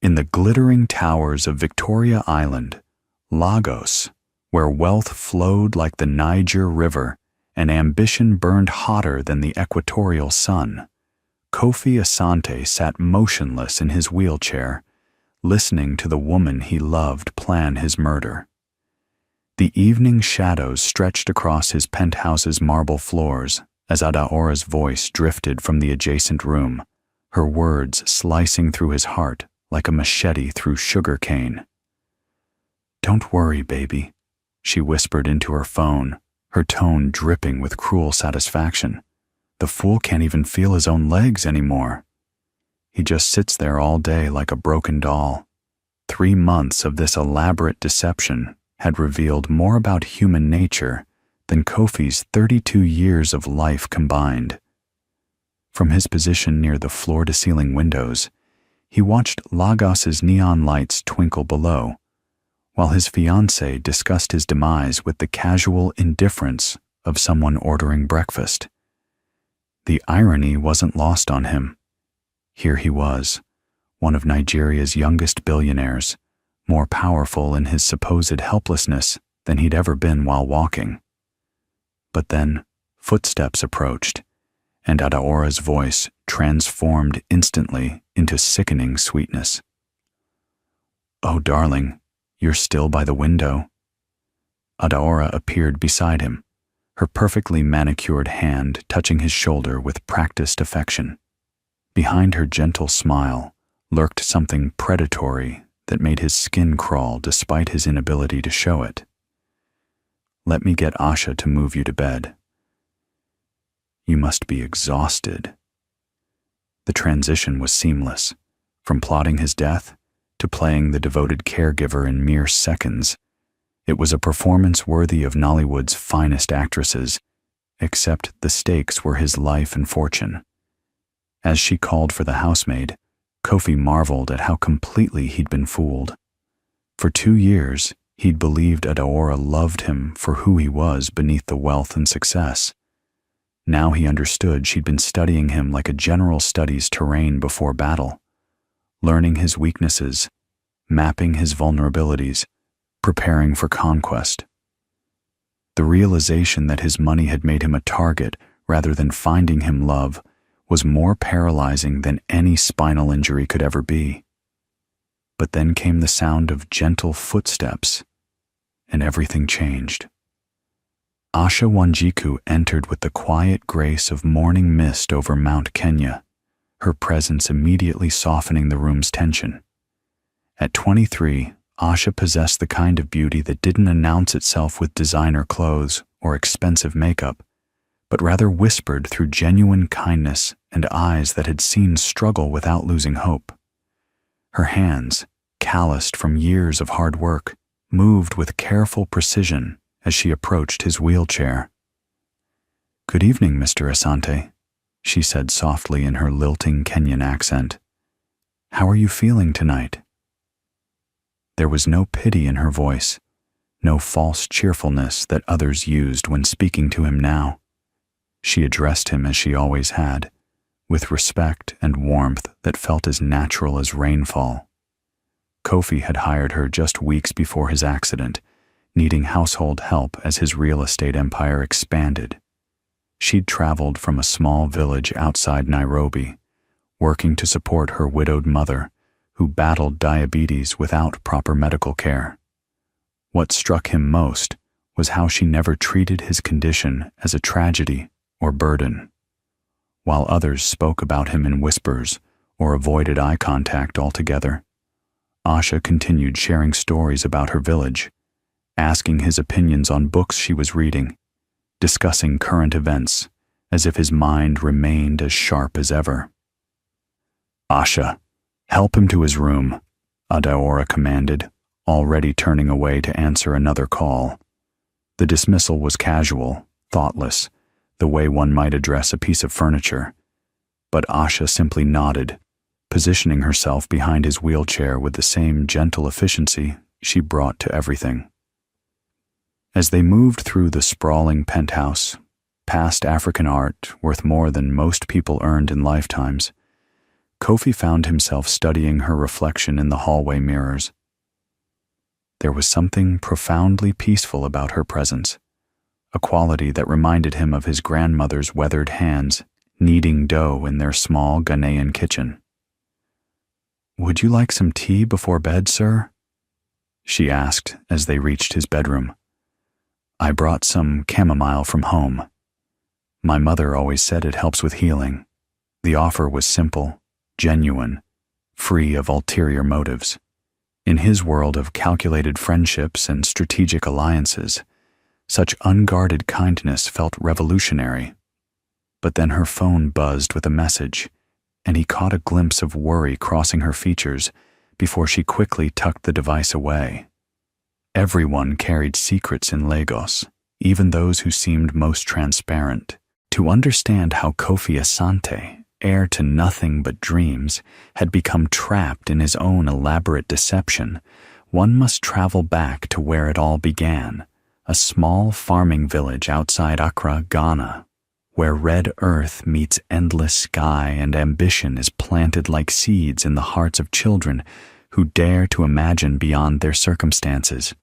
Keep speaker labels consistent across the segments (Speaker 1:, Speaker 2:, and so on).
Speaker 1: In the glittering towers of Victoria Island, Lagos, where wealth flowed like the Niger River and ambition burned hotter than the equatorial sun, Kofi Asante sat motionless in his wheelchair, listening to the woman he loved plan his murder. The evening shadows stretched across his penthouse's marble floors as Adaora's voice drifted from the adjacent room, her words slicing through his heart like a machete through sugar cane. "Don't worry, baby," she whispered into her phone, her tone dripping with cruel satisfaction. "The fool can't even feel his own legs anymore. He just sits there all day like a broken doll." 3 months of this elaborate deception had revealed more about human nature than Kofi's 32 years of life combined. From his position near the floor-to-ceiling windows, he watched Lagos's neon lights twinkle below, while his fiancée discussed his demise with the casual indifference of someone ordering breakfast. The irony wasn't lost on him. Here he was, one of Nigeria's youngest billionaires, more powerful in his supposed helplessness than he'd ever been while walking. But then, footsteps approached, and Adaora's voice transformed instantly into sickening sweetness. "Oh, darling, you're still by the window." Adaora appeared beside him, her perfectly manicured hand touching his shoulder with practiced affection. Behind her gentle smile lurked something predatory that made his skin crawl despite his inability to show it. "Let me get Asha to move you to bed. You must be exhausted." The transition was seamless, from plotting his death to playing the devoted caregiver in mere seconds. It was a performance worthy of Nollywood's finest actresses, except the stakes were his life and fortune. As she called for the housemaid, Kofi marveled at how completely he'd been fooled. For 2 years, he'd believed Adaora loved him for who he was beneath the wealth and success. Now he understood she'd been studying him like a general studies terrain before battle, learning his weaknesses, mapping his vulnerabilities, preparing for conquest. The realization that his money had made him a target rather than finding him love was more paralyzing than any spinal injury could ever be. But then came the sound of gentle footsteps, and everything changed. Asha Wanjiku entered with the quiet grace of morning mist over Mount Kenya, her presence immediately softening the room's tension. At 23, Asha possessed the kind of beauty that didn't announce itself with designer clothes or expensive makeup, but rather whispered through genuine kindness and eyes that had seen struggle without losing hope. Her hands, calloused from years of hard work, moved with careful precision as she approached his wheelchair. "Good evening, Mr. Asante," she said softly in her lilting Kenyan accent. "How are you feeling tonight?" There was no pity in her voice, no false cheerfulness that others used when speaking to him now. She addressed him as she always had, with respect and warmth that felt as natural as rainfall. Kofi had hired her just weeks before his accident, needing household help as his real estate empire expanded. She'd traveled from a small village outside Nairobi, working to support her widowed mother, who battled diabetes without proper medical care. What struck him most was how she never treated his condition as a tragedy or burden. While others spoke about him in whispers or avoided eye contact altogether, Asha continued sharing stories about her village, asking his opinions on books she was reading, discussing current events as if his mind remained as sharp as ever. "Asha, help him to his room," Adaora commanded, already turning away to answer another call. The dismissal was casual, thoughtless, the way one might address a piece of furniture. But Asha simply nodded, positioning herself behind his wheelchair with the same gentle efficiency she brought to everything. As they moved through the sprawling penthouse, past African art worth more than most people earned in lifetimes, Kofi found himself studying her reflection in the hallway mirrors. There was something profoundly peaceful about her presence, a quality that reminded him of his grandmother's weathered hands kneading dough in their small Ghanaian kitchen. "Would you like some tea before bed, sir?" she asked as they reached his bedroom. "I brought some chamomile from home. My mother always said it helps with healing." The offer was simple, genuine, free of ulterior motives. In his world of calculated friendships and strategic alliances, such unguarded kindness felt revolutionary. But then her phone buzzed with a message, and he caught a glimpse of worry crossing her features before she quickly tucked the device away. Everyone carried secrets in Lagos, even those who seemed most transparent. To understand how Kofi Asante, heir to nothing but dreams, had become trapped in his own elaborate deception, one must travel back to where it all began, a small farming village outside Accra, Ghana, where red earth meets endless sky and ambition is planted like seeds in the hearts of children who dare to imagine beyond their circumstances.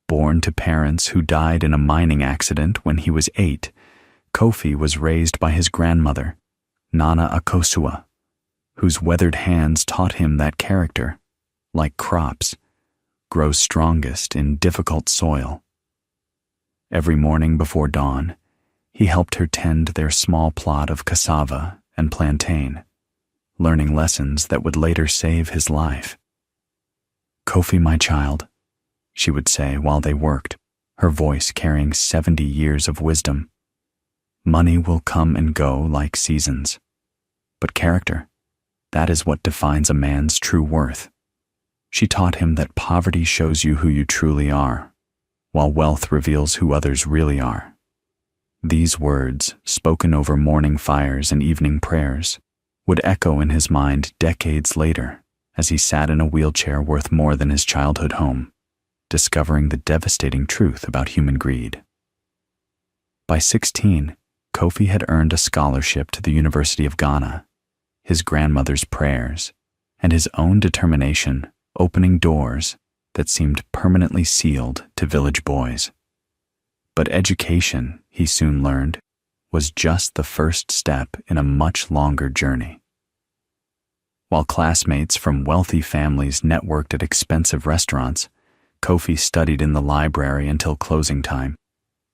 Speaker 1: Born to parents who died in a mining accident when he was 8, Kofi was raised by his grandmother, Nana Akosua, whose weathered hands taught him that character, like crops, grows strongest in difficult soil. Every morning before dawn, he helped her tend their small plot of cassava and plantain, learning lessons that would later save his life. "Kofi, my child," she would say while they worked, her voice carrying 70 years of wisdom. "Money will come and go like seasons. But character, that is what defines a man's true worth." She taught him that poverty shows you who you truly are, while wealth reveals who others really are. These words, spoken over morning fires and evening prayers, would echo in his mind decades later as he sat in a wheelchair worth more than his childhood home, discovering the devastating truth about human greed. By 16, Kofi had earned a scholarship to the University of Ghana, his grandmother's prayers, and his own determination opening doors that seemed permanently sealed to village boys. But education, he soon learned, was just the first step in a much longer journey. While classmates from wealthy families networked at expensive restaurants, Kofi studied in the library until closing time,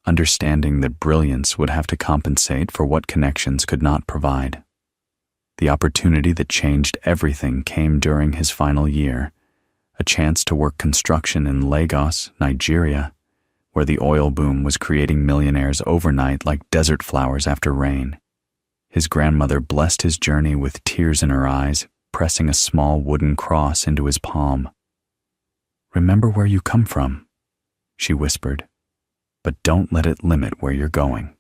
Speaker 1: understanding that brilliance would have to compensate for what connections could not provide. The opportunity that changed everything came during his final year, a chance to work construction in Lagos, Nigeria, where the oil boom was creating millionaires overnight like desert flowers after rain. His grandmother blessed his journey with tears in her eyes, pressing a small wooden cross into his palm. "Remember where you come from," she whispered, "but don't let it limit where you're going."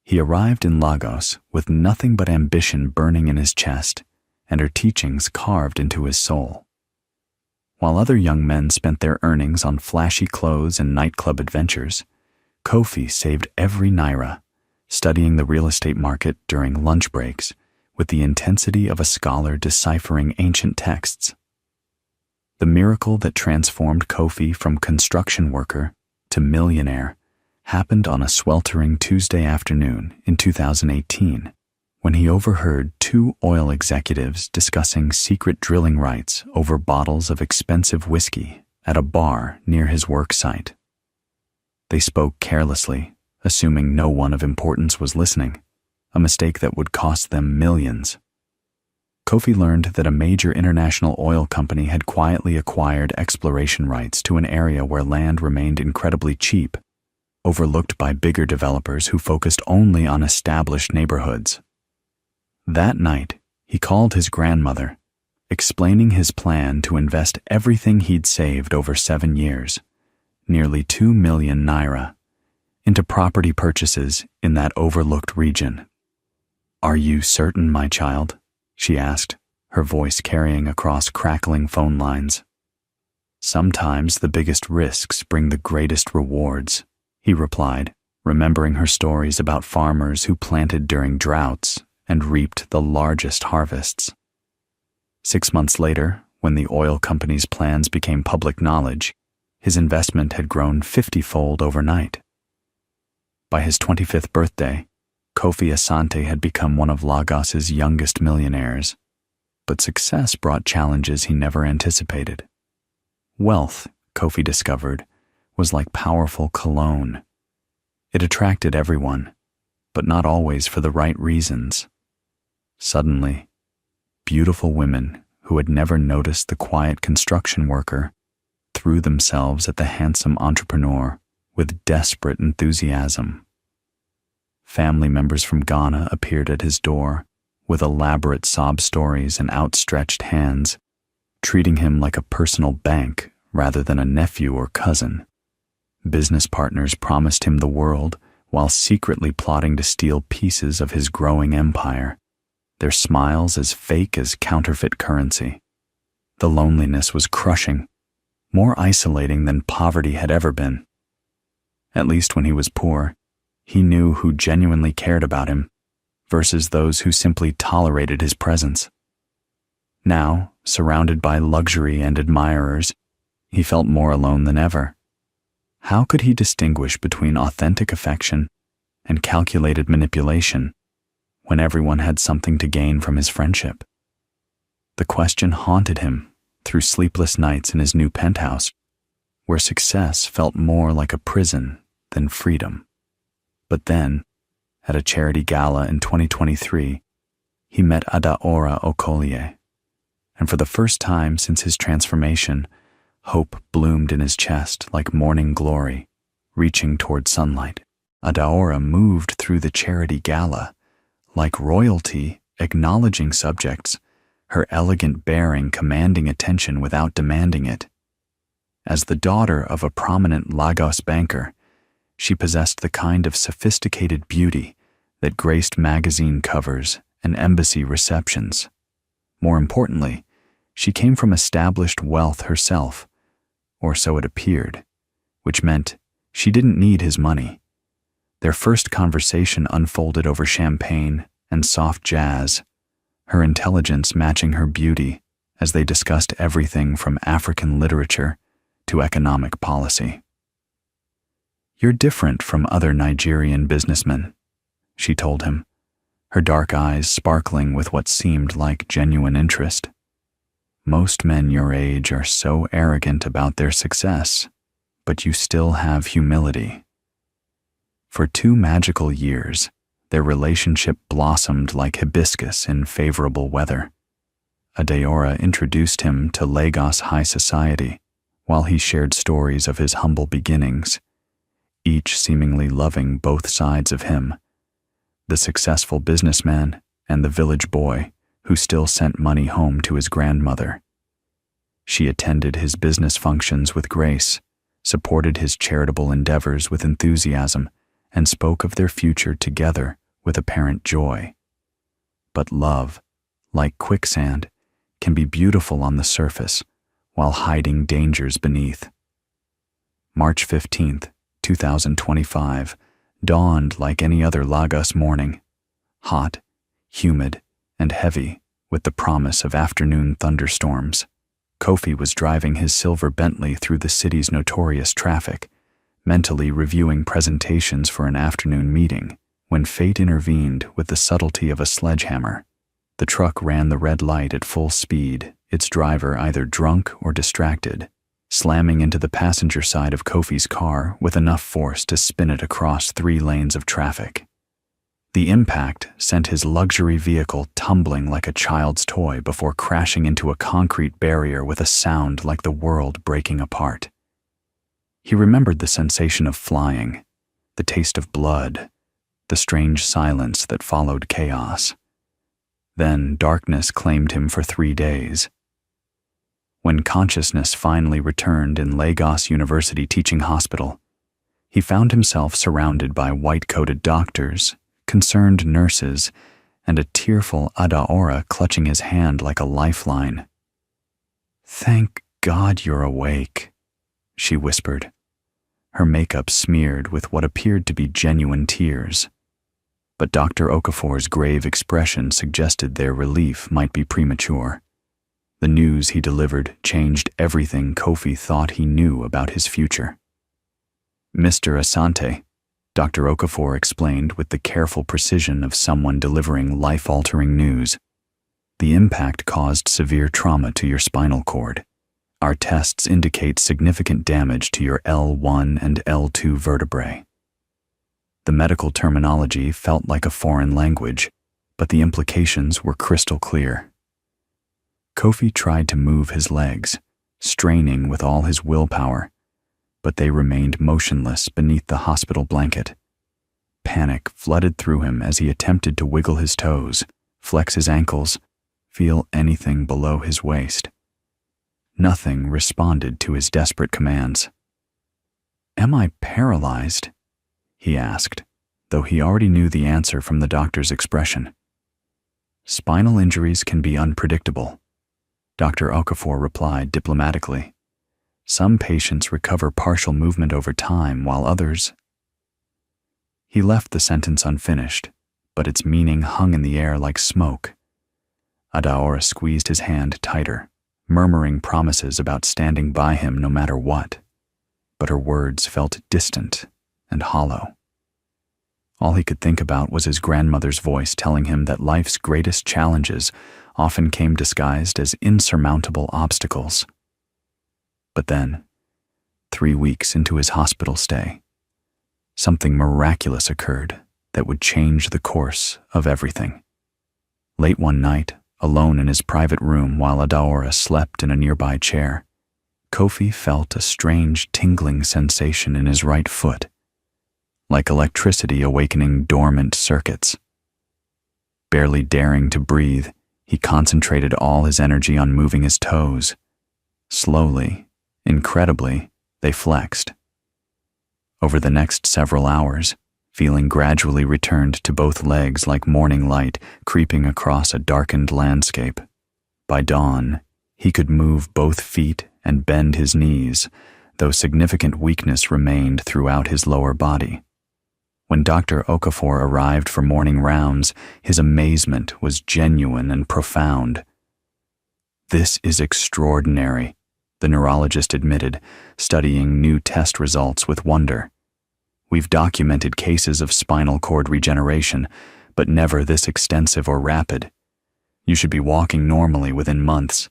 Speaker 1: He arrived in Lagos with nothing but ambition burning in his chest and her teachings carved into his soul. While other young men spent their earnings on flashy clothes and nightclub adventures, Kofi saved every naira, studying the real estate market during lunch breaks with the intensity of a scholar deciphering ancient texts. The miracle that transformed Kofi from construction worker to millionaire happened on a sweltering Tuesday afternoon in 2018, when he overheard 2 oil executives discussing secret drilling rights over bottles of expensive whiskey at a bar near his work site. They spoke carelessly, assuming no one of importance was listening, a mistake that would cost them millions. Kofi learned that a major international oil company had quietly acquired exploration rights to an area where land remained incredibly cheap, overlooked by bigger developers who focused only on established neighborhoods. That night, he called his grandmother, explaining his plan to invest everything he'd saved over 7 years, nearly 2 million naira, into property purchases in that overlooked region. "Are you certain, my child?" she asked, her voice carrying across crackling phone lines. "Sometimes the biggest risks bring the greatest rewards," he replied, remembering her stories about farmers who planted during droughts and reaped the largest harvests. 6 months later, when the oil company's plans became public knowledge, his investment had grown 50-fold overnight. By his 25th birthday, Kofi Asante had become one of Lagos's youngest millionaires, but success brought challenges he never anticipated. Wealth, Kofi discovered, was like powerful cologne. It attracted everyone, but not always for the right reasons. Suddenly, beautiful women who had never noticed the quiet construction worker threw themselves at the handsome entrepreneur with desperate enthusiasm. Family members from Ghana appeared at his door with elaborate sob stories and outstretched hands, treating him like a personal bank rather than a nephew or cousin. Business partners promised him the world while secretly plotting to steal pieces of his growing empire, their smiles as fake as counterfeit currency. The loneliness was crushing, more isolating than poverty had ever been. At least when he was poor, he knew who genuinely cared about him versus those who simply tolerated his presence. Now, surrounded by luxury and admirers, he felt more alone than ever. How could he distinguish between authentic affection and calculated manipulation when everyone had something to gain from his friendship? The question haunted him through sleepless nights in his new penthouse, where success felt more like a prison than freedom. But then, at a charity gala in 2023, he met Adaora Okolie, and for the first time since his transformation, hope bloomed in his chest like morning glory, reaching toward sunlight. Adaora moved through the charity gala, like royalty acknowledging subjects, her elegant bearing commanding attention without demanding it. As the daughter of a prominent Lagos banker, she possessed the kind of sophisticated beauty that graced magazine covers and embassy receptions. More importantly, she came from established wealth herself, or so it appeared, which meant she didn't need his money. Their first conversation unfolded over champagne and soft jazz, her intelligence matching her beauty as they discussed everything from African literature to economic policy. "You're different from other Nigerian businessmen," she told him, her dark eyes sparkling with what seemed like genuine interest. "Most men your age are so arrogant about their success, but you still have humility." For 2 magical years, their relationship blossomed like hibiscus in favorable weather. Adaora introduced him to Lagos high society, while he shared stories of his humble beginnings, each seemingly loving both sides of him, the successful businessman and the village boy who still sent money home to his grandmother. She attended his business functions with grace, supported his charitable endeavors with enthusiasm, and spoke of their future together with apparent joy. But love, like quicksand, can be beautiful on the surface while hiding dangers beneath. March 15th, 2025, dawned like any other Lagos morning, hot, humid, and heavy with the promise of afternoon thunderstorms. Kofi was driving his silver Bentley through the city's notorious traffic, mentally reviewing presentations for an afternoon meeting, when fate intervened with the subtlety of a sledgehammer. The truck ran the red light at full speed, its driver either drunk or distracted, slamming into the passenger side of Kofi's car with enough force to spin it across 3 lanes of traffic. The impact sent his luxury vehicle tumbling like a child's toy before crashing into a concrete barrier with a sound like the world breaking apart. He remembered the sensation of flying, the taste of blood, the strange silence that followed chaos. Then darkness claimed him for 3 days. When consciousness finally returned in Lagos University Teaching Hospital, he found himself surrounded by white-coated doctors, concerned nurses, and a tearful Adaora clutching his hand like a lifeline. "Thank God you're awake," she whispered, her makeup smeared with what appeared to be genuine tears. but Dr. Okafor's grave expression suggested their relief might be premature. The news he delivered changed everything Kofi thought he knew about his future. "Mr. Asante," Dr. Okafor explained with the careful precision of someone delivering life-altering news, "the impact caused severe trauma to your spinal cord. Our tests indicate significant damage to your L1 and L2 vertebrae." The medical terminology felt like a foreign language, but the implications were crystal clear. Kofi tried to move his legs, straining with all his willpower, but they remained motionless beneath the hospital blanket. Panic flooded through him as he attempted to wiggle his toes, flex his ankles, feel anything below his waist. Nothing responded to his desperate commands. "Am I paralyzed?" he asked, though he already knew the answer from the doctor's expression. "Spinal injuries can be unpredictable," Dr. Okafor replied diplomatically. "Some patients recover partial movement over time, while others—" He left the sentence unfinished, but its meaning hung in the air like smoke. Adaora squeezed his hand tighter, murmuring promises about standing by him no matter what, but her words felt distant and hollow. All he could think about was his grandmother's voice telling him that life's greatest challenges often came disguised as insurmountable obstacles. But then, 3 weeks into his hospital stay, something miraculous occurred that would change the course of everything. Late one night, alone in his private room while Adaora slept in a nearby chair, Kofi felt a strange tingling sensation in his right foot, like electricity awakening dormant circuits. Barely daring to breathe, he concentrated all his energy on moving his toes. Slowly, incredibly, they flexed. Over the next several hours, feeling gradually returned to both legs like morning light creeping across a darkened landscape. By dawn, he could move both feet and bend his knees, though significant weakness remained throughout his lower body. When Dr. Okafor arrived for morning rounds, his amazement was genuine and profound. "This is extraordinary," the neurologist admitted, studying new test results with wonder. "We've documented cases of spinal cord regeneration, but never this extensive or rapid. You should be walking normally within months."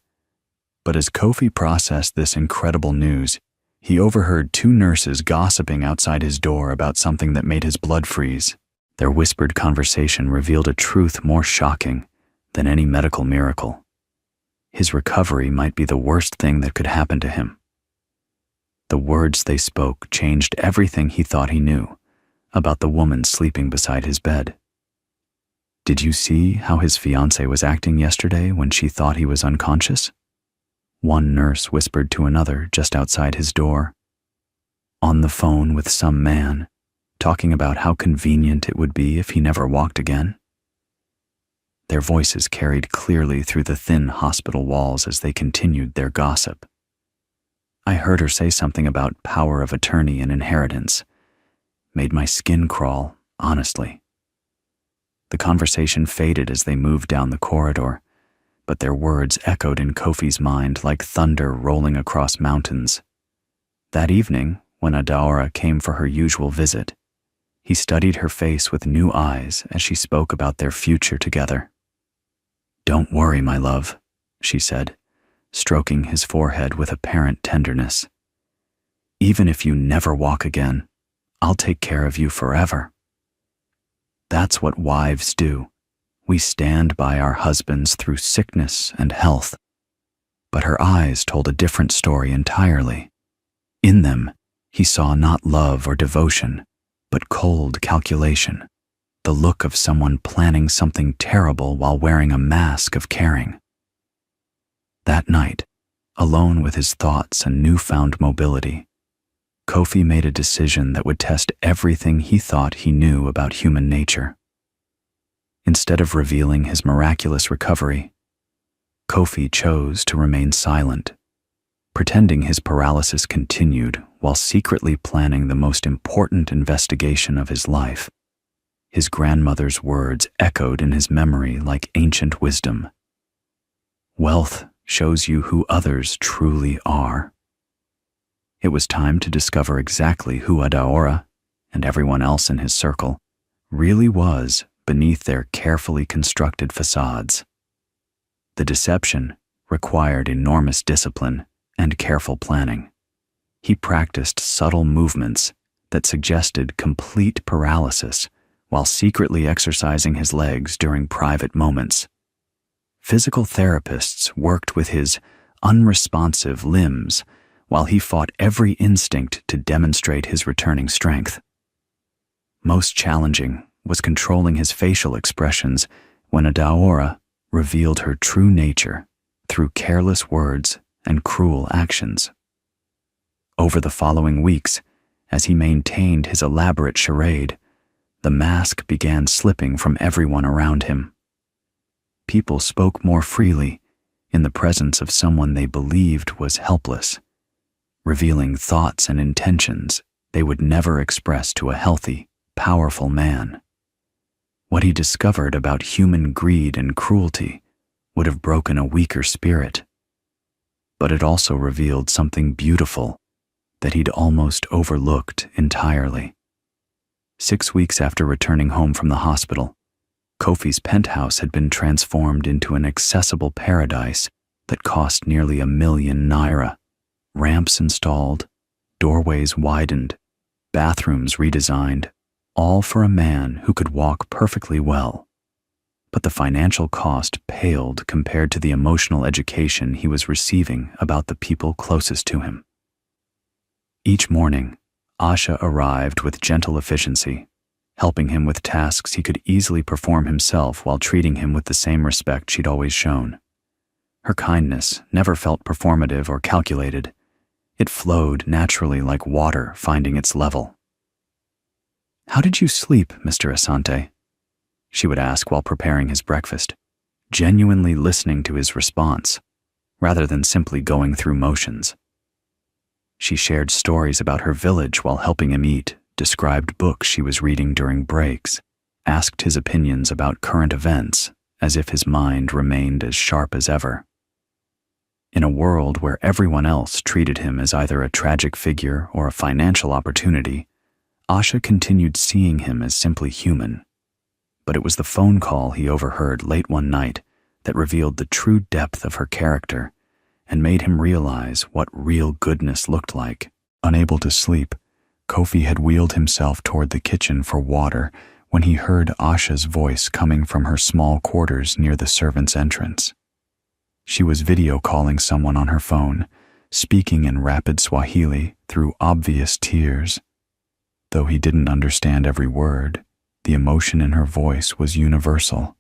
Speaker 1: But as Kofi processed this incredible news, he overheard 2 nurses gossiping outside his door about something that made his blood freeze. Their whispered conversation revealed a truth more shocking than any medical miracle. His recovery might be the worst thing that could happen to him. The words they spoke changed everything he thought he knew about the woman sleeping beside his bed. "Did you see how his fiancée was acting yesterday when she thought he was unconscious?" one nurse whispered to another just outside his door. "On the phone with some man, talking about how convenient it would be if he never walked again." Their voices carried clearly through the thin hospital walls as they continued their gossip. "I heard her say something about power of attorney and inheritance. Made my skin crawl, honestly." The conversation faded as they moved down the corridor, but their words echoed in Kofi's mind like thunder rolling across mountains. That evening, when Adaora came for her usual visit, he studied her face with new eyes as she spoke about their future together. "Don't worry, my love," she said, stroking his forehead with apparent tenderness. "Even if you never walk again, I'll take care of you forever." That's what wives do. We stand by our husbands through sickness and health. But her eyes told a different story entirely. In them, he saw not love or devotion, but cold calculation, the look of someone planning something terrible while wearing a mask of caring. That night, alone with his thoughts and newfound mobility, Kofi made a decision that would test everything he thought he knew about human nature. Instead of revealing his miraculous recovery, Kofi chose to remain silent, pretending his paralysis continued while secretly planning the most important investigation of his life. His grandmother's words echoed in his memory like ancient wisdom. Wealth shows you who others truly are. It was time to discover exactly who Adaora, and everyone else in his circle, really was beneath their carefully constructed facades. The deception required enormous discipline and careful planning. He practiced subtle movements that suggested complete paralysis while secretly exercising his legs during private moments. Physical therapists worked with his unresponsive limbs while he fought every instinct to demonstrate his returning strength. Most challenging was controlling his facial expressions when Adaora revealed her true nature through careless words and cruel actions. Over the following weeks, as he maintained his elaborate charade, the mask began slipping from everyone around him. People spoke more freely in the presence of someone they believed was helpless, revealing thoughts and intentions they would never express to a healthy, powerful man. What he discovered about human greed and cruelty would have broken a weaker spirit, but it also revealed something beautiful that he'd almost overlooked entirely. 6 weeks after returning home from the hospital, Kofi's penthouse had been transformed into an accessible paradise that cost nearly £1 million naira. Ramps installed, doorways widened, bathrooms redesigned, all for a man who could walk perfectly well. But the financial cost paled compared to the emotional education he was receiving about the people closest to him. Each morning, Asha arrived with gentle efficiency, helping him with tasks he could easily perform himself while treating him with the same respect she'd always shown. Her kindness never felt performative or calculated. It flowed naturally like water finding its level. "How did you sleep, Mr. Asante?" she would ask while preparing his breakfast, genuinely listening to his response, rather than simply going through motions. She shared stories about her village while helping him eat, described books she was reading during breaks, asked his opinions about current events, as if his mind remained as sharp as ever. In a world where everyone else treated him as either a tragic figure or a financial opportunity, Asha continued seeing him as simply human. But it was the phone call he overheard late one night that revealed the true depth of her character and made him realize what real goodness looked like. Unable to sleep, Kofi had wheeled himself toward the kitchen for water when he heard Asha's voice coming from her small quarters near the servants' entrance. She was video calling someone on her phone, speaking in rapid Swahili through obvious tears. Though he didn't understand every word, the emotion in her voice was universal.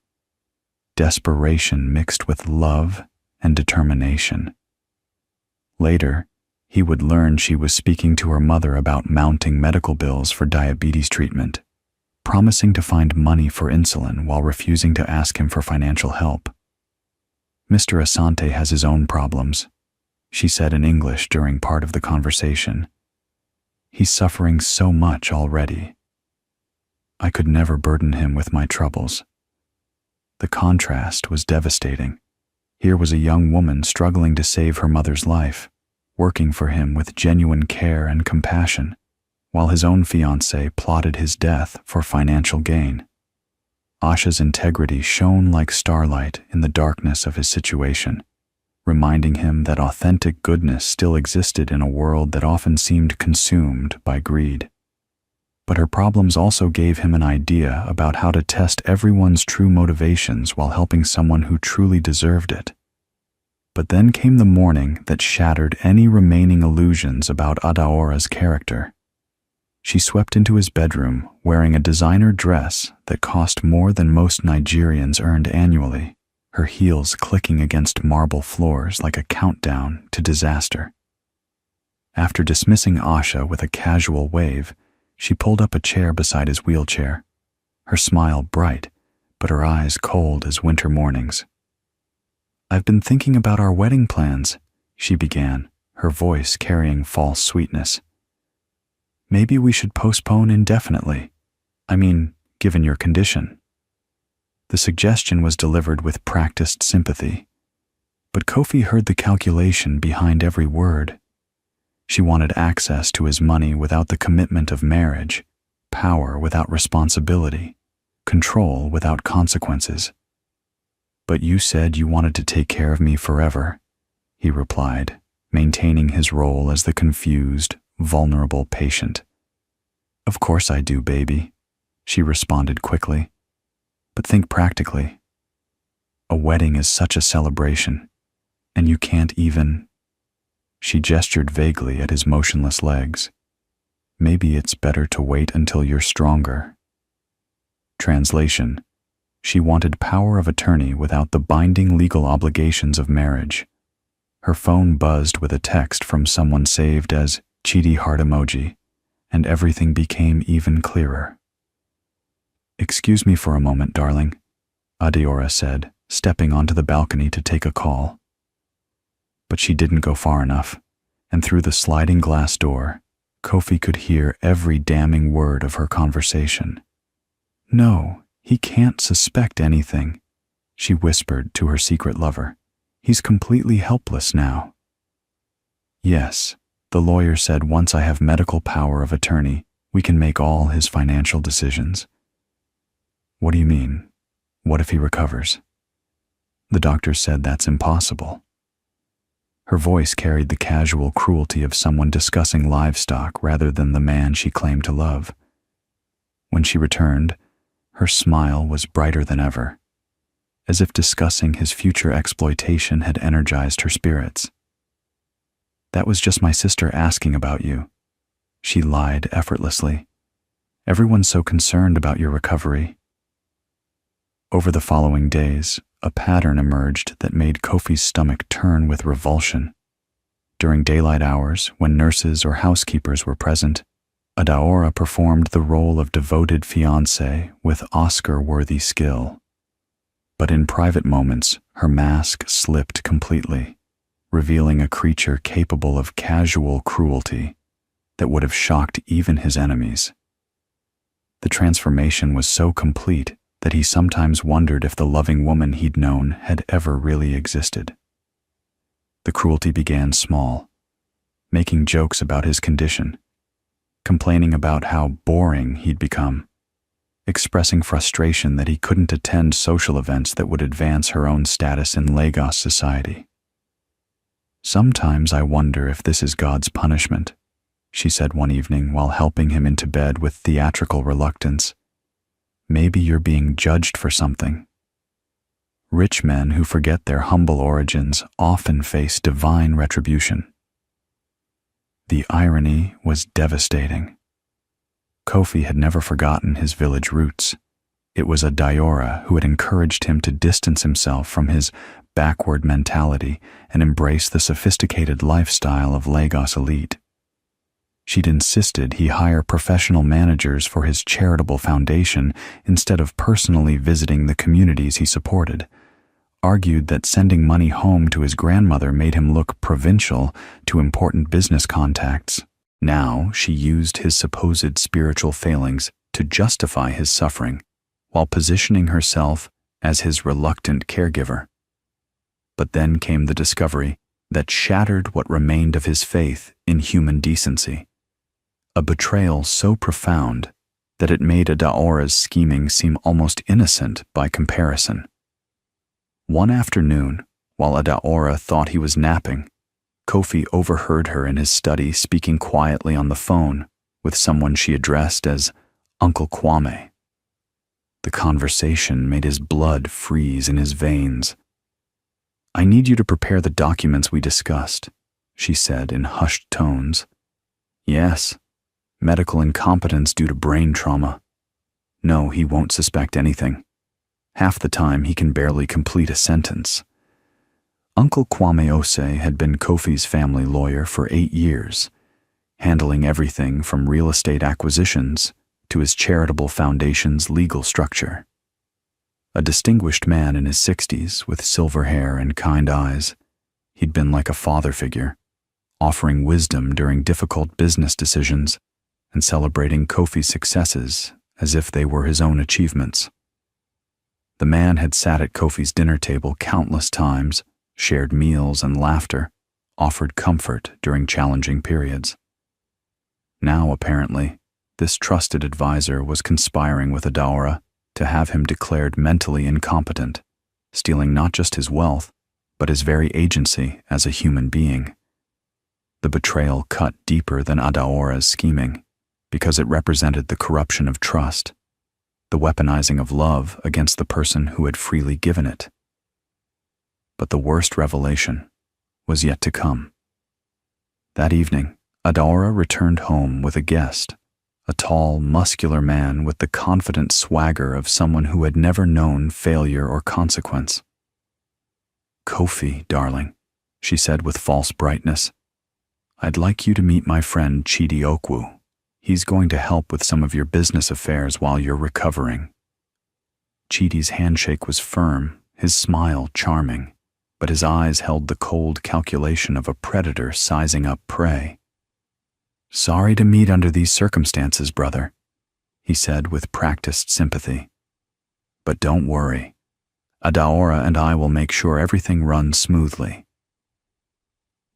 Speaker 1: Desperation mixed with love and determination. Later, he would learn she was speaking to her mother about mounting medical bills for diabetes treatment, promising to find money for insulin while refusing to ask him for financial help. "Mr. Asante has his own problems," she said in English during part of the conversation. "He's suffering so much already. I could never burden him with my troubles." The contrast was devastating. Here was a young woman struggling to save her mother's life, working for him with genuine care and compassion, while his own fiancée plotted his death for financial gain. Asha's integrity shone like starlight in the darkness of his situation, reminding him that authentic goodness still existed in a world that often seemed consumed by greed. But her problems also gave him an idea about how to test everyone's true motivations while helping someone who truly deserved it. But then came the morning that shattered any remaining illusions about Adaora's character. She swept into his bedroom wearing a designer dress that cost more than most Nigerians earned annually, her heels clicking against marble floors like a countdown to disaster. After dismissing Asha with a casual wave, she pulled up a chair beside his wheelchair, her smile bright, but her eyes cold as winter mornings. "I've been thinking about our wedding plans," she began, her voice carrying false sweetness. "Maybe we should postpone indefinitely. I mean, given your condition." The suggestion was delivered with practiced sympathy, but Kofi heard the calculation behind every word. She wanted access to his money without the commitment of marriage, power without responsibility, control without consequences. "But you said you wanted to take care of me forever," he replied, maintaining his role as the confused, vulnerable patient. "Of course I do, baby," she responded quickly. "But think practically. A wedding is such a celebration, and you can't even—" She gestured vaguely at his motionless legs. "Maybe it's better to wait until you're stronger." Translation: she wanted power of attorney without the binding legal obligations of marriage. Her phone buzzed with a text from someone saved as cheaty heart emoji, and everything became even clearer. "Excuse me for a moment, darling," Adeora said, stepping onto the balcony to take a call. But she didn't go far enough, and through the sliding glass door, Kofi could hear every damning word of her conversation. "No, he can't suspect anything," she whispered to her secret lover. "He's completely helpless now." "Yes," the lawyer said, "once I have medical power of attorney, we can make all his financial decisions." "What do you mean? What if he recovers?" "The doctor said that's impossible." Her voice carried the casual cruelty of someone discussing livestock rather than the man she claimed to love. When she returned, her smile was brighter than ever, as if discussing his future exploitation had energized her spirits. "That was just my sister asking about you," she lied effortlessly. "Everyone's so concerned about your recovery." Over the following days, a pattern emerged that made Kofi's stomach turn with revulsion. During daylight hours, when nurses or housekeepers were present, Adeora performed the role of devoted fiancée with Oscar-worthy skill. But in private moments, her mask slipped completely, revealing a creature capable of casual cruelty that would have shocked even his enemies. The transformation was so complete that he sometimes wondered if the loving woman he'd known had ever really existed. The cruelty began small, making jokes about his condition, complaining about how boring he'd become, expressing frustration that he couldn't attend social events that would advance her own status in Lagos society. "Sometimes I wonder if this is God's punishment," she said one evening while helping him into bed with theatrical reluctance. "Maybe you're being judged for something." Rich men who forget their humble origins often face divine retribution. The irony was devastating. Kofi had never forgotten his village roots. It was Adeora who had encouraged him to distance himself from his backward mentality and embrace the sophisticated lifestyle of Lagos elite. She'd insisted he hire professional managers for his charitable foundation instead of personally visiting the communities he supported, argued that sending money home to his grandmother made him look provincial to important business contacts. Now she used his supposed spiritual failings to justify his suffering, while positioning herself as his reluctant caregiver. But then came the discovery that shattered what remained of his faith in human decency. A betrayal so profound that it made Adeora's scheming seem almost innocent by comparison. One afternoon, while Adeora thought he was napping, Kofi overheard her in his study speaking quietly on the phone with someone she addressed as Uncle Kwame. The conversation made his blood freeze in his veins. "I need you to prepare the documents we discussed," she said in hushed tones. "Yes. Medical incompetence due to brain trauma. No, he won't suspect anything. Half the time he can barely complete a sentence." Uncle Kwame Osei had been Kofi's family lawyer for 8 years, handling everything from real estate acquisitions to his charitable foundation's legal structure. A distinguished man in his 60s with silver hair and kind eyes, he'd been like a father figure, offering wisdom during difficult business decisions and celebrating Kofi's successes as if they were his own achievements. The man had sat at Kofi's dinner table countless times, shared meals and laughter, offered comfort during challenging periods. Now, apparently, this trusted advisor was conspiring with Adaora to have him declared mentally incompetent, stealing not just his wealth, but his very agency as a human being. The betrayal cut deeper than Adaora's scheming, because it represented the corruption of trust, the weaponizing of love against the person who had freely given it. But the worst revelation was yet to come. That evening, Adaora returned home with a guest, a tall, muscular man with the confident swagger of someone who had never known failure or consequence. "Kofi, darling," she said with false brightness, "I'd like you to meet my friend Chidi Okwu. He's going to help with some of your business affairs while you're recovering." Chidi's handshake was firm, his smile charming, but his eyes held the cold calculation of a predator sizing up prey. "Sorry to meet under these circumstances, brother," he said with practiced sympathy. "But don't worry. Adaora and I will make sure everything runs smoothly."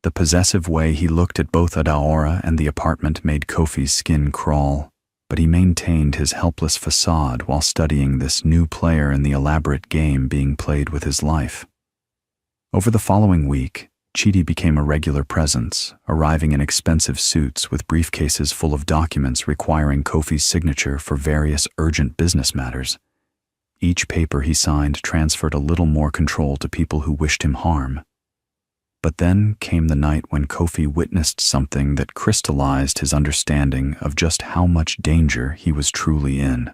Speaker 1: The possessive way he looked at both Adaora and the apartment made Kofi's skin crawl, but he maintained his helpless facade while studying this new player in the elaborate game being played with his life. Over the following week, Chidi became a regular presence, arriving in expensive suits with briefcases full of documents requiring Kofi's signature for various urgent business matters. Each paper he signed transferred a little more control to people who wished him harm. But then came the night when Kofi witnessed something that crystallized his understanding of just how much danger he was truly in.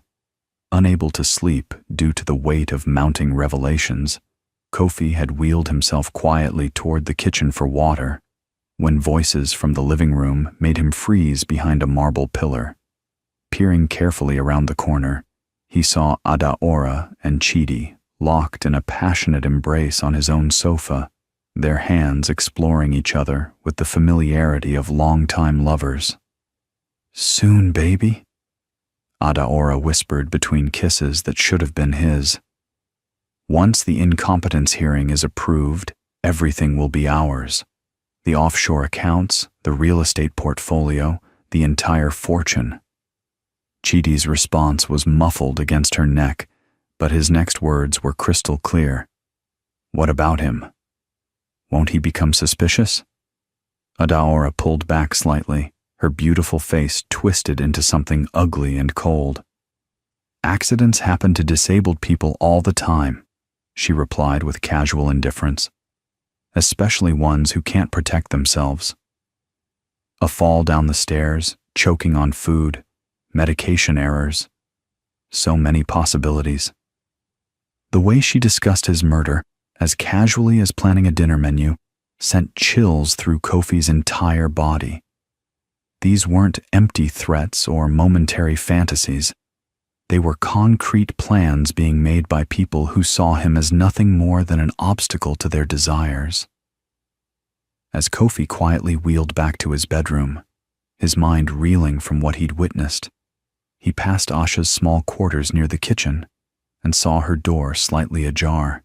Speaker 1: Unable to sleep due to the weight of mounting revelations, Kofi had wheeled himself quietly toward the kitchen for water, when voices from the living room made him freeze behind a marble pillar. Peering carefully around the corner, he saw Adaora and Chidi locked in a passionate embrace on his own sofa, their hands exploring each other with the familiarity of longtime lovers. "Soon, baby?" Adaora whispered between kisses that should have been his. "Once the incompetence hearing is approved, everything will be ours. The offshore accounts, the real estate portfolio, the entire fortune." Chidi's response was muffled against her neck, but his next words were crystal clear. "What about him? Won't he become suspicious?" Adaora pulled back slightly, her beautiful face twisted into something ugly and cold. "Accidents happen to disabled people all the time," she replied with casual indifference, "especially ones who can't protect themselves. A fall down the stairs, choking on food, medication errors. So many possibilities." The way she discussed his murder, as casually as planning a dinner menu, sent chills through Kofi's entire body. These weren't empty threats or momentary fantasies. They were concrete plans being made by people who saw him as nothing more than an obstacle to their desires. As Kofi quietly wheeled back to his bedroom, his mind reeling from what he'd witnessed, he passed Asha's small quarters near the kitchen and saw her door slightly ajar.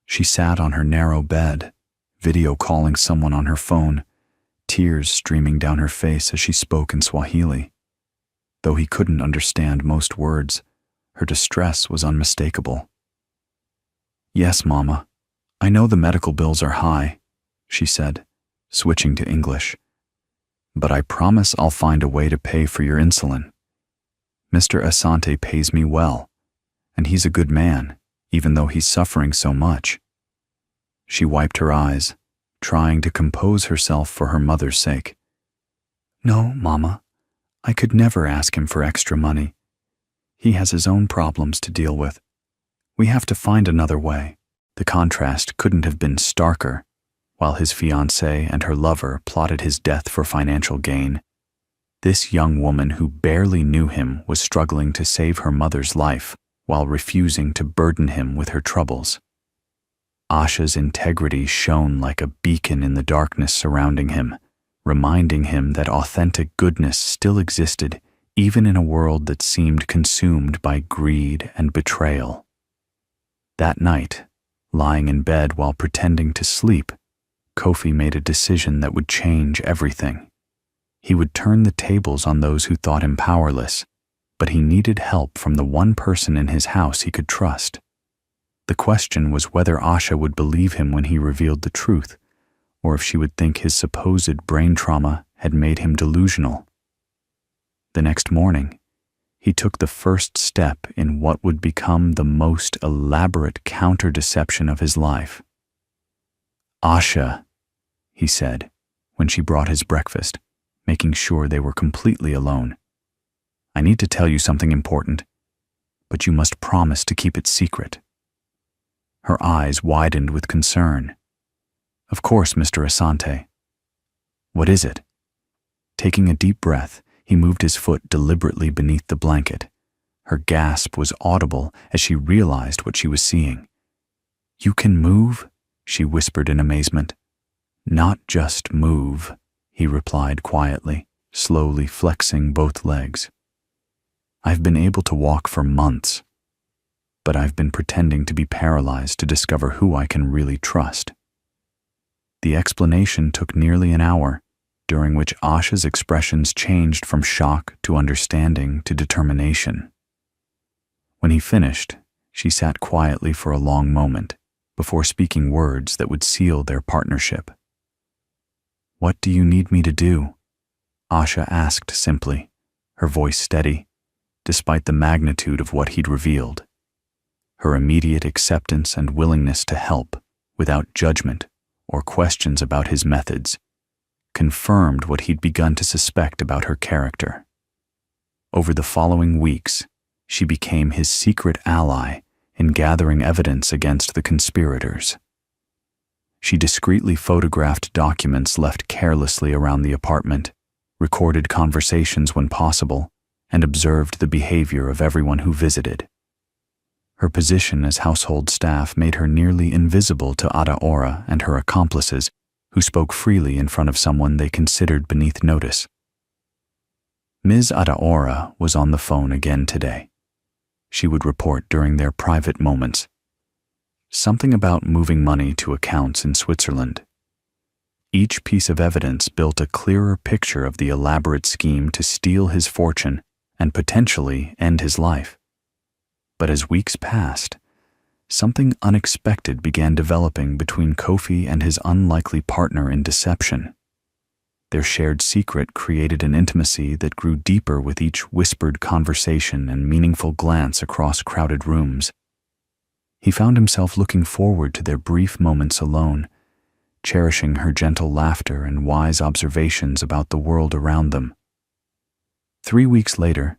Speaker 1: She sat on her narrow bed, video calling someone on her phone, tears streaming down her face as she spoke in Swahili. Though he couldn't understand most words, her distress was unmistakable. "Yes, Mama, I know the medical bills are high," she said, switching to English. "But I promise I'll find a way to pay for your insulin. Mr. Asante pays me well, and he's a good man, even though he's suffering so much." She wiped her eyes, trying to compose herself for her mother's sake. "No, Mama, I could never ask him for extra money. He has his own problems to deal with. We have to find another way." The contrast couldn't have been starker. While his fiancée and her lover plotted his death for financial gain, this young woman who barely knew him was struggling to save her mother's life while refusing to burden him with her troubles. Asha's integrity shone like a beacon in the darkness surrounding him, reminding him that authentic goodness still existed even in a world that seemed consumed by greed and betrayal. That night, lying in bed while pretending to sleep, Kofi made a decision that would change everything. He would turn the tables on those who thought him powerless, but he needed help from the one person in his house he could trust. The question was whether Asha would believe him when he revealed the truth, or if she would think his supposed brain trauma had made him delusional. The next morning, he took the first step in what would become the most elaborate counter-deception of his life. "Asha," he said, when she brought his breakfast, making sure they were completely alone. "I need to tell you something important, but you must promise to keep it secret." Her eyes widened with concern. "Of course, Mr. Asante." "What is it?" Taking a deep breath, he moved his foot deliberately beneath the blanket. Her gasp was audible as she realized what she was seeing. "You can move?" she whispered in amazement. "Not just move," he replied quietly, slowly flexing both legs. "I've been able to walk for months, but I've been pretending to be paralyzed to discover who I can really trust." The explanation took nearly an hour, during which Asha's expressions changed from shock to understanding to determination. When he finished, she sat quietly for a long moment before speaking words that would seal their partnership. "What do you need me to do?" Asha asked simply, her voice steady, despite the magnitude of what he'd revealed. Her immediate acceptance and willingness to help, without judgment or questions about his methods, confirmed what he'd begun to suspect about her character. Over the following weeks, she became his secret ally in gathering evidence against the conspirators. She discreetly photographed documents left carelessly around the apartment, recorded conversations when possible, and observed the behavior of everyone who visited. Her position as household staff made her nearly invisible to Adaora and her accomplices, who spoke freely in front of someone they considered beneath notice. Ms. Adaora was on the phone again today. She would report during their private moments. Something about moving money to accounts in Switzerland. Each piece of evidence built a clearer picture of the elaborate scheme to steal his fortune and potentially end his life. But as weeks passed, something unexpected began developing between Kofi and his unlikely partner in deception. Their shared secret created an intimacy that grew deeper with each whispered conversation and meaningful glance across crowded rooms. He found himself looking forward to their brief moments alone, cherishing her gentle laughter and wise observations about the world around them. 3 weeks later,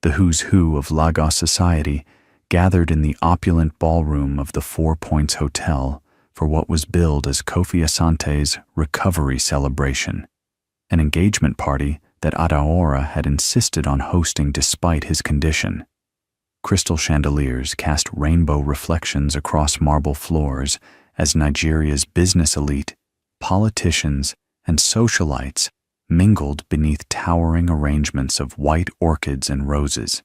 Speaker 1: the who's who of Lagos society gathered in the opulent ballroom of the 4 Points Hotel for what was billed as Kofi Asante's recovery celebration, an engagement party that Adaora had insisted on hosting despite his condition. Crystal chandeliers cast rainbow reflections across marble floors as Nigeria's business elite, politicians, and socialites mingled beneath towering arrangements of white orchids and roses.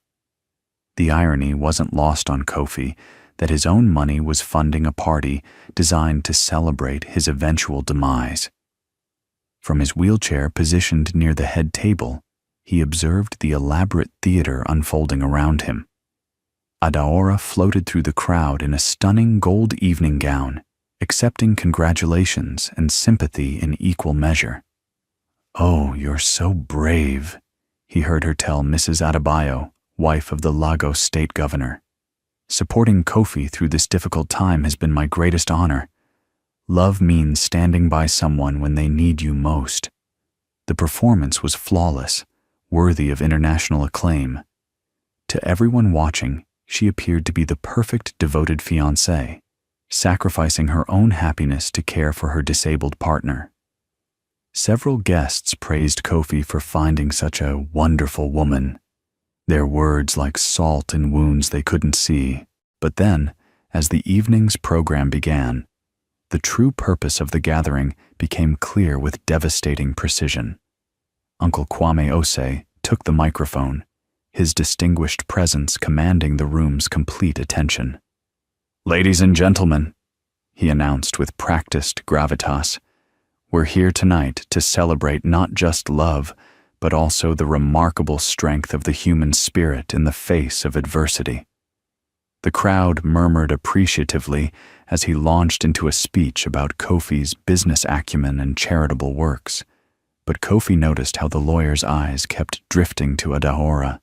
Speaker 1: The irony wasn't lost on Kofi that his own money was funding a party designed to celebrate his eventual demise. From his wheelchair positioned near the head table, he observed the elaborate theater unfolding around him. Adaora floated through the crowd in a stunning gold evening gown, accepting congratulations and sympathy in equal measure. "Oh, you're so brave," he heard her tell Mrs. Adebayo, wife of the Lagos state governor. "Supporting Kofi through this difficult time has been my greatest honor. Love means standing by someone when they need you most." The performance was flawless, worthy of international acclaim. To everyone watching, she appeared to be the perfect devoted fiancée, sacrificing her own happiness to care for her disabled partner. Several guests praised Kofi for finding such a wonderful woman, their words like salt in wounds they couldn't see. But then, as the evening's program began, the true purpose of the gathering became clear with devastating precision. Uncle Kwame Ose took the microphone, his distinguished presence commanding the room's complete attention. "Ladies and gentlemen," he announced with practiced gravitas, "we're here tonight to celebrate not just love, but also the remarkable strength of the human spirit in the face of adversity." The crowd murmured appreciatively as he launched into a speech about Kofi's business acumen and charitable works, but Kofi noticed how the lawyer's eyes kept drifting to Adaora,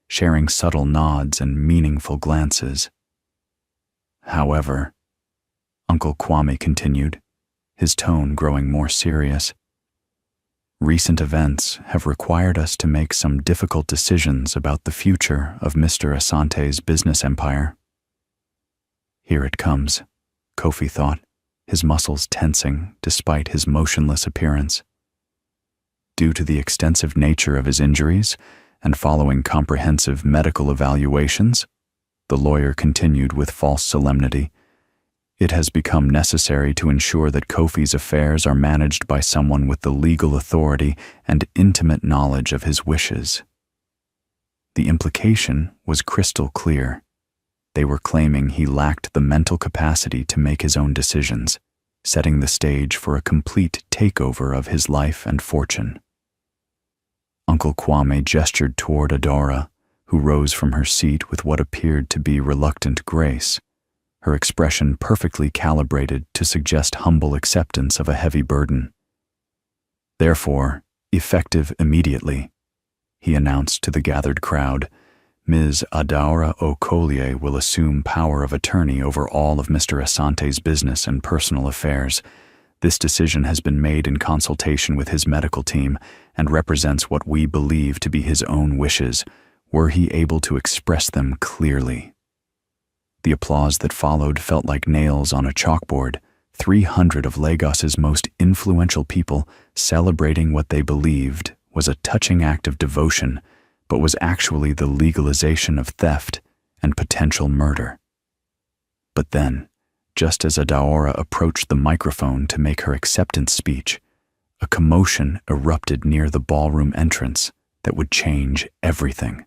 Speaker 1: sharing subtle nods and meaningful glances. "However," Uncle Kwame continued, his tone growing more serious, "recent events have required us to make some difficult decisions about the future of Mr. Asante's business empire." Here it comes, Kofi thought, his muscles tensing despite his motionless appearance. Due to the extensive nature of his injuries and following comprehensive medical evaluations, the lawyer continued with false solemnity, it has become necessary to ensure that Kofi's affairs are managed by someone with the legal authority and intimate knowledge of his wishes. The implication was crystal clear. They were claiming he lacked the mental capacity to make his own decisions, setting the stage for a complete takeover of his life and fortune. Uncle Kwame gestured toward Adora, who rose from her seat with what appeared to be reluctant grace, her expression perfectly calibrated to suggest humble acceptance of a heavy burden. "Therefore, effective immediately," he announced to the gathered crowd, "Ms. Adaora Okolie will assume power of attorney over all of Mr. Asante's business and personal affairs. This decision has been made in consultation with his medical team and represents what we believe to be his own wishes, were he able to express them clearly." The applause that followed felt like nails on a chalkboard, 300 of Lagos's most influential people celebrating what they believed was a touching act of devotion, but was actually the legalization of theft and potential murder. But then, just as Adaora approached the microphone to make her acceptance speech, a commotion erupted near the ballroom entrance that would change everything.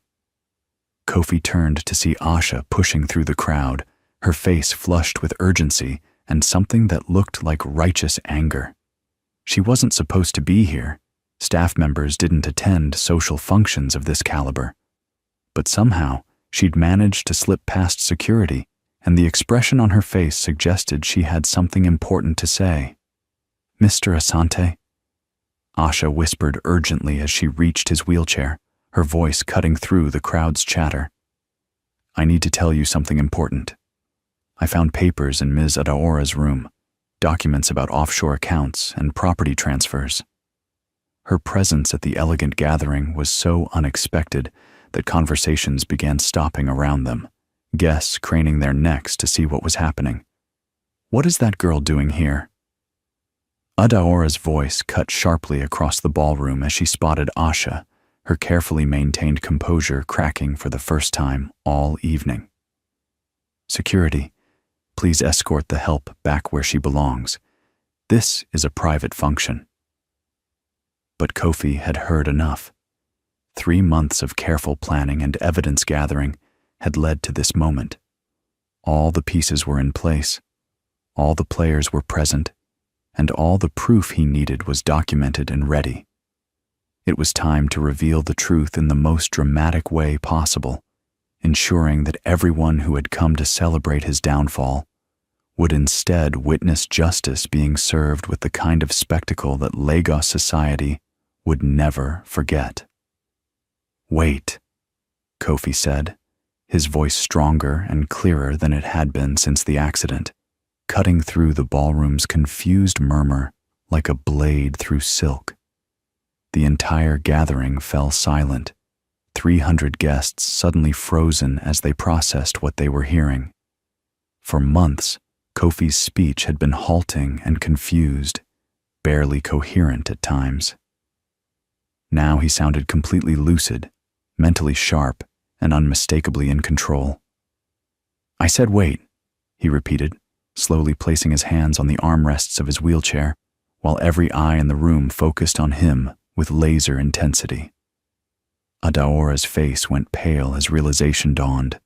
Speaker 1: Kofi turned to see Asha pushing through the crowd, her face flushed with urgency and something that looked like righteous anger. She wasn't supposed to be here. Staff members didn't attend social functions of this caliber. But somehow, she'd managed to slip past security, and the expression on her face suggested she had something important to say. "Mr. Asante?" Asha whispered urgently as she reached his wheelchair, her voice cutting through the crowd's chatter. "I need to tell you something important. I found papers in Ms. Adaora's room, documents about offshore accounts and property transfers." Her presence at the elegant gathering was so unexpected that conversations began stopping around them, guests craning their necks to see what was happening. "What is that girl doing here?" Adaora's voice cut sharply across the ballroom as she spotted Asha, her carefully maintained composure cracking for the first time all evening. "Security, please escort the help back where she belongs. This is a private function." But Kofi had heard enough. 3 months of careful planning and evidence gathering had led to this moment. All the pieces were in place, all the players were present, and all the proof he needed was documented and ready. It was time to reveal the truth in the most dramatic way possible, ensuring that everyone who had come to celebrate his downfall would instead witness justice being served with the kind of spectacle that Lagos society would never forget. "Wait," Kofi said, his voice stronger and clearer than it had been since the accident, cutting through the ballroom's confused murmur like a blade through silk. The entire gathering fell silent, 300 guests suddenly frozen as they processed what they were hearing. For months, Kofi's speech had been halting and confused, barely coherent at times. Now he sounded completely lucid, mentally sharp, and unmistakably in control. "I said wait," he repeated, slowly placing his hands on the armrests of his wheelchair, while every eye in the room focused on him with laser intensity. Adaora's face went pale as realization dawned.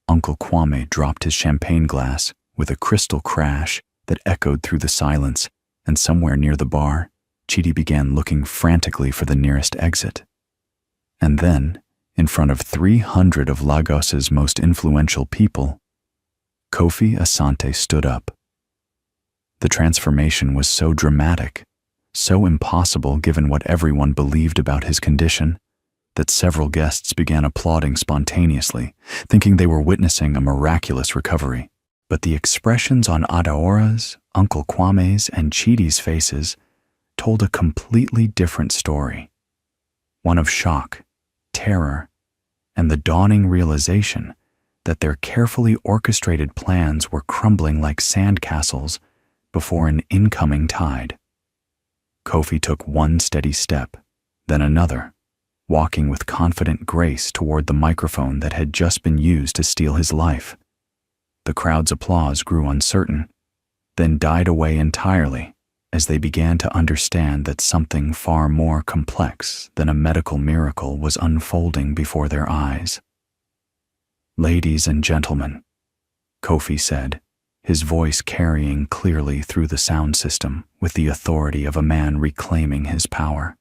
Speaker 1: Uncle Kwame dropped his champagne glass with a crystal crash that echoed through the silence, and somewhere near the bar, Chidi began looking frantically for the nearest exit. And then, in front of 300 of Lagos's most influential people, Kofi Asante stood up. The transformation was so dramatic, so impossible given what everyone believed about his condition, that several guests began applauding spontaneously, thinking they were witnessing a miraculous recovery. But the expressions on Adaora's, Uncle Kwame's, and Chidi's faces told a completely different story. One of shock, terror, and the dawning realization that their carefully orchestrated plans were crumbling like sandcastles before an incoming tide. Kofi took one steady step, then another, walking with confident grace toward the microphone that had just been used to steal his life. The crowd's applause grew uncertain, then died away entirely as they began to understand that something far more complex than a medical miracle was unfolding before their eyes. "Ladies and gentlemen," Kofi said, his voice carrying clearly through the sound system with the authority of a man reclaiming his power.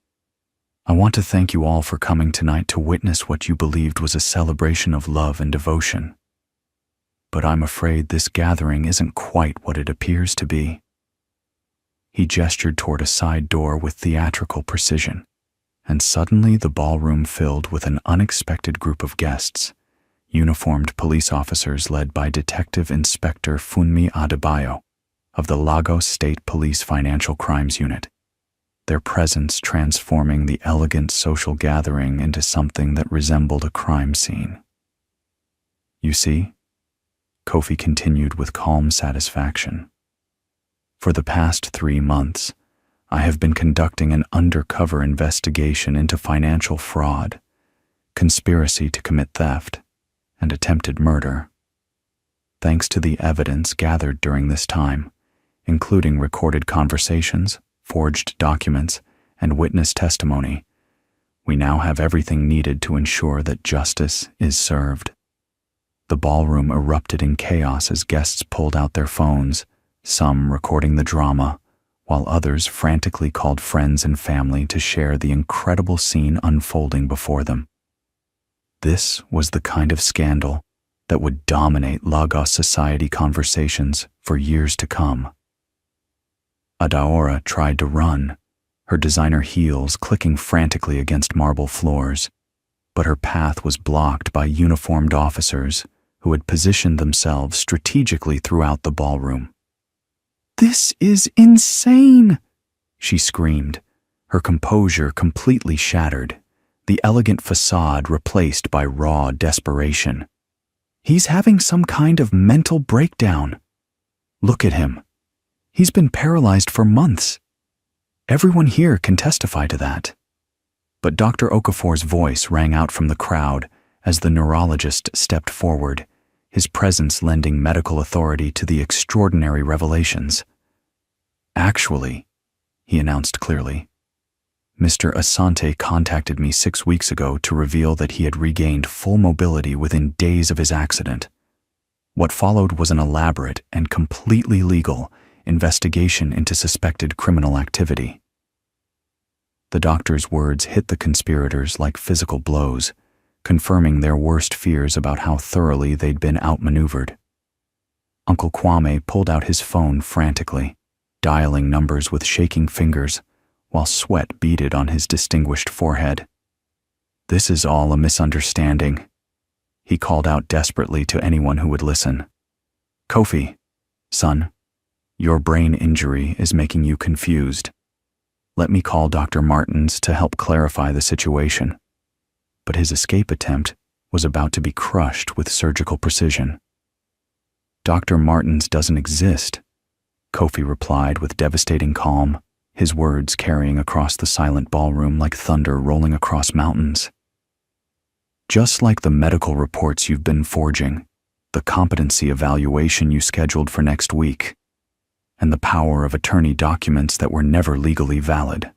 Speaker 1: "I want to thank you all for coming tonight to witness what you believed was a celebration of love and devotion. But I'm afraid this gathering isn't quite what it appears to be." He gestured toward a side door with theatrical precision, and suddenly the ballroom filled with an unexpected group of guests, uniformed police officers led by Detective Inspector Funmi Adebayo of the Lagos State Police Financial Crimes Unit, their presence transforming the elegant social gathering into something that resembled a crime scene. "You see," Kofi continued with calm satisfaction, "for the past 3 months, I have been conducting an undercover investigation into financial fraud, conspiracy to commit theft, and attempted murder. Thanks to the evidence gathered during this time, including recorded conversations, forged documents, and witness testimony, we now have everything needed to ensure that justice is served." The ballroom erupted in chaos as guests pulled out their phones, some recording the drama, while others frantically called friends and family to share the incredible scene unfolding before them. This was the kind of scandal that would dominate Lagos society conversations for years to come. Adaora tried to run, her designer heels clicking frantically against marble floors, but her path was blocked by uniformed officers who had positioned themselves strategically throughout the ballroom. "This is insane!" she screamed, her composure completely shattered, the elegant facade replaced by raw desperation. "He's having some kind of mental breakdown. Look at him. He's been paralyzed for months. Everyone here can testify to that." But Dr. Okafor's voice rang out from the crowd as the neurologist stepped forward, his presence lending medical authority to the extraordinary revelations. "Actually," he announced clearly, "Mr. Asante contacted me 6 weeks ago to reveal that he had regained full mobility within days of his accident. What followed was an elaborate and completely legal investigation into suspected criminal activity." The doctor's words hit the conspirators like physical blows, confirming their worst fears about how thoroughly they'd been outmaneuvered. Uncle Kwame pulled out his phone frantically, dialing numbers with shaking fingers, while sweat beaded on his distinguished forehead. "This is all a misunderstanding," he called out desperately to anyone who would listen. "Kofi, son, your brain injury is making you confused. Let me call Dr. Martins to help clarify the situation." But his escape attempt was about to be crushed with surgical precision. "Dr. Martins doesn't exist," Kofi replied with devastating calm, his words carrying across the silent ballroom like thunder rolling across mountains. "Just like the medical reports you've been forging, the competency evaluation you scheduled for next week, and the power of attorney documents that were never legally valid."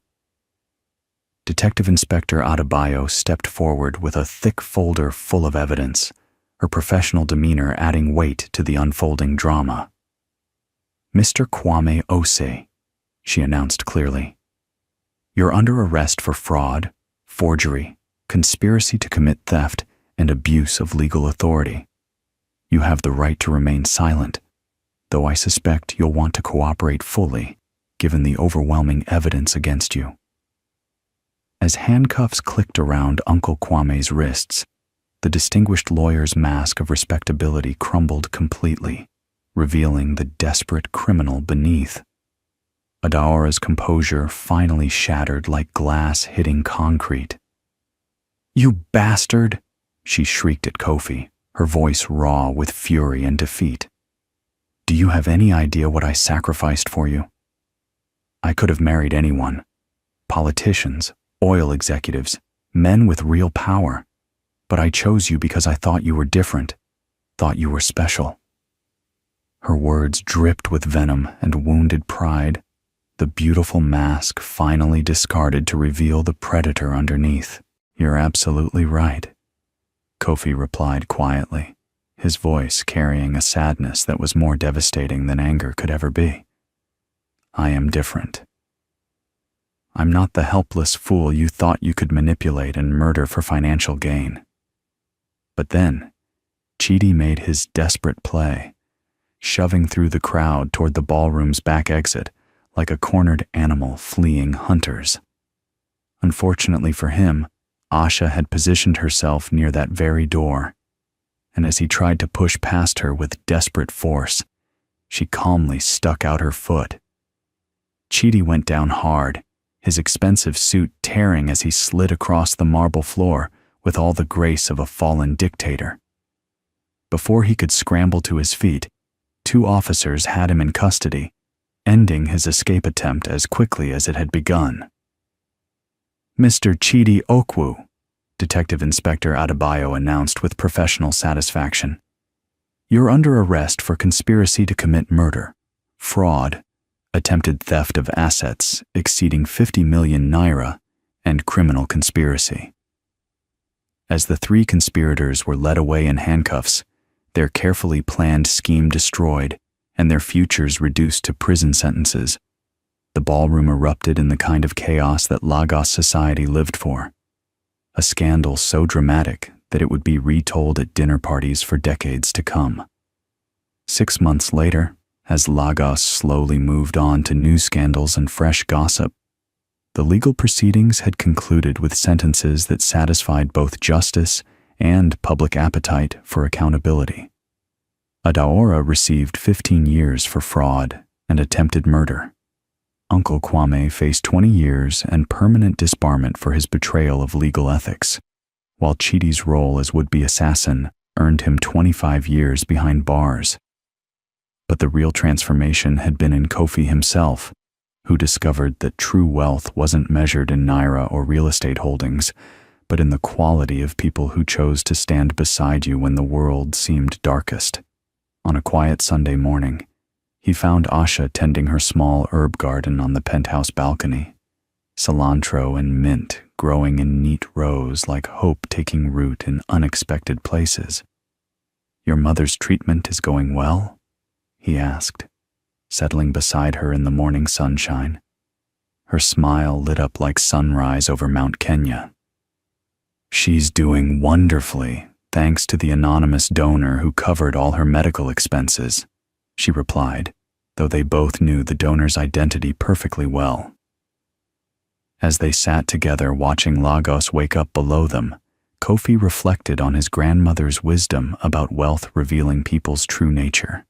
Speaker 1: Detective Inspector Adebayo stepped forward with a thick folder full of evidence, her professional demeanor adding weight to the unfolding drama. "Mr. Kwame Ose," she announced clearly, "you're under arrest for fraud, forgery, conspiracy to commit theft, and abuse of legal authority. You have the right to remain silent, though I suspect you'll want to cooperate fully, given the overwhelming evidence against you." As handcuffs clicked around Uncle Kwame's wrists, the distinguished lawyer's mask of respectability crumbled completely, revealing the desperate criminal beneath. Adaora's composure finally shattered like glass hitting concrete. "You bastard!" she shrieked at Kofi, her voice raw with fury and defeat. "Do you have any idea what I sacrificed for you? I could have married anyone. Politicians, oil executives, men with real power. But I chose you because I thought you were different, thought you were special." Her words dripped with venom and wounded pride, the beautiful mask finally discarded to reveal the predator underneath. "You're absolutely right," Kofi replied quietly, his voice carrying a sadness that was more devastating than anger could ever be. "I am different. I'm not the helpless fool you thought you could manipulate and murder for financial gain." But then, Chidi made his desperate play, shoving through the crowd toward the ballroom's back exit like a cornered animal fleeing hunters. Unfortunately for him, Asha had positioned herself near that very door, and as he tried to push past her with desperate force, she calmly stuck out her foot. Chidi went down hard, his expensive suit tearing as he slid across the marble floor with all the grace of a fallen dictator. Before he could scramble to his feet, 2 officers had him in custody, ending his escape attempt as quickly as it had begun. "Mr. Chidi Okwu," Detective Inspector Adebayo announced with professional satisfaction, "you're under arrest for conspiracy to commit murder, fraud, attempted theft of assets exceeding 50 million naira, and criminal conspiracy." As the 3 conspirators were led away in handcuffs, their carefully planned scheme destroyed, and their futures reduced to prison sentences, the ballroom erupted in the kind of chaos that Lagos society lived for. A scandal so dramatic that it would be retold at dinner parties for decades to come. 6 months later, as Lagos slowly moved on to new scandals and fresh gossip, the legal proceedings had concluded with sentences that satisfied both justice and public appetite for accountability. Adaora received 15 years for fraud and attempted murder. Uncle Kwame faced 20 years and permanent disbarment for his betrayal of legal ethics, while Chidi's role as would-be assassin earned him 25 years behind bars. But the real transformation had been in Kofi himself, who discovered that true wealth wasn't measured in naira or real estate holdings, but in the quality of people who chose to stand beside you when the world seemed darkest. On a quiet Sunday morning, he found Asha tending her small herb garden on the penthouse balcony, cilantro and mint growing in neat rows like hope taking root in unexpected places. "Your mother's treatment is going well?" he asked, settling beside her in the morning sunshine. Her smile lit up like sunrise over Mount Kenya. "She's doing wonderfully, thanks to the anonymous donor who covered all her medical expenses," she replied, though they both knew the donor's identity perfectly well. As they sat together watching Lagos wake up below them, Kofi reflected on his grandmother's wisdom about wealth revealing people's true nature.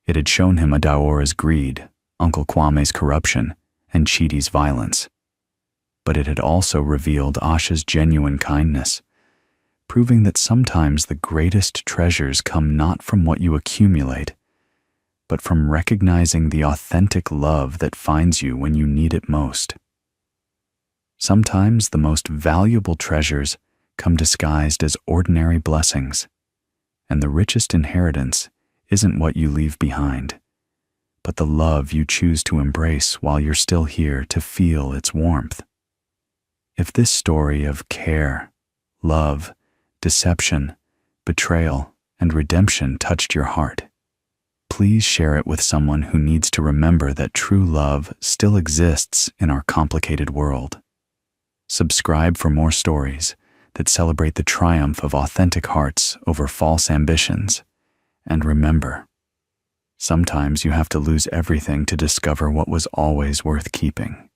Speaker 1: It had shown him Adaora's greed, Uncle Kwame's corruption, and Chidi's violence. But it had also revealed Asha's genuine kindness, proving that sometimes the greatest treasures come not from what you accumulate, but from recognizing the authentic love that finds you when you need it most. Sometimes the most valuable treasures come disguised as ordinary blessings, and the richest inheritance isn't what you leave behind, but the love you choose to embrace while you're still here to feel its warmth. If this story of care, love, deception, betrayal, and redemption touched your heart, please share it with someone who needs to remember that true love still exists in our complicated world. Subscribe for more stories that celebrate the triumph of authentic hearts over false ambitions. And remember, sometimes you have to lose everything to discover what was always worth keeping.